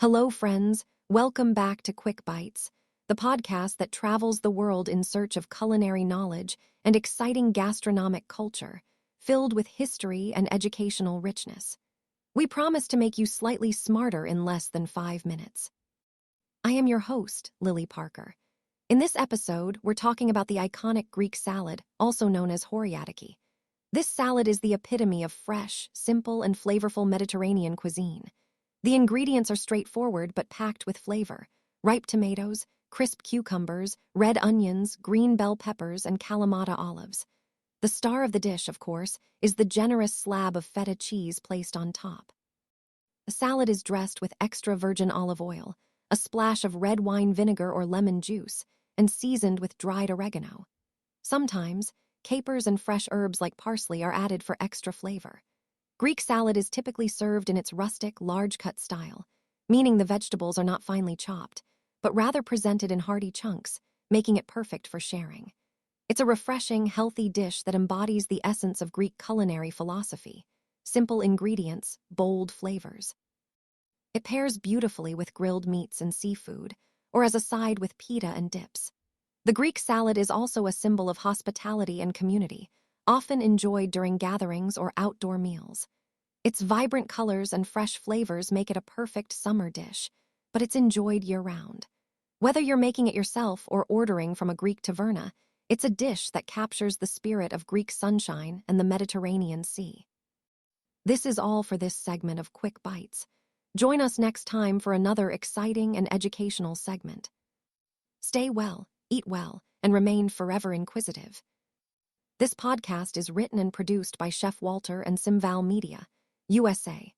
Hello, friends. Welcome back to Quick Bites, the podcast that travels the world in search of culinary knowledge and exciting gastronomic culture, filled with history and educational richness. We promise to make you slightly smarter in less than 5 minutes. I am your host, Lily Parker. In this episode, we're talking about the iconic Greek salad, also known as Horiatiki. This salad is the epitome of fresh, simple, and flavorful Mediterranean cuisine. The ingredients are straightforward but packed with flavor: ripe tomatoes, crisp cucumbers, red onions, green bell peppers, and Kalamata olives. The star of the dish, of course, is the generous slab of feta cheese placed on top. The salad is dressed with extra virgin olive oil, a splash of red wine vinegar or lemon juice, and seasoned with dried oregano. Sometimes, capers and fresh herbs like parsley are added for extra flavor. Greek salad is typically served in its rustic, large-cut style, meaning the vegetables are not finely chopped, but rather presented in hearty chunks, making it perfect for sharing. It's a refreshing, healthy dish that embodies the essence of Greek culinary philosophy: simple ingredients, bold flavors. It pairs beautifully with grilled meats and seafood, or as a side with pita and dips. The Greek salad is also a symbol of hospitality and community, often enjoyed during gatherings or outdoor meals. Its vibrant colors and fresh flavors make it a perfect summer dish, but it's enjoyed year-round. Whether you're making it yourself or ordering from a Greek taverna, it's a dish that captures the spirit of Greek sunshine and the Mediterranean Sea. This is all for this segment of Quick Bites. Join us next time for another exciting and educational segment. Stay well, eat well, and remain forever inquisitive. This podcast is written and produced by Chef Walter and Simval Media, USA.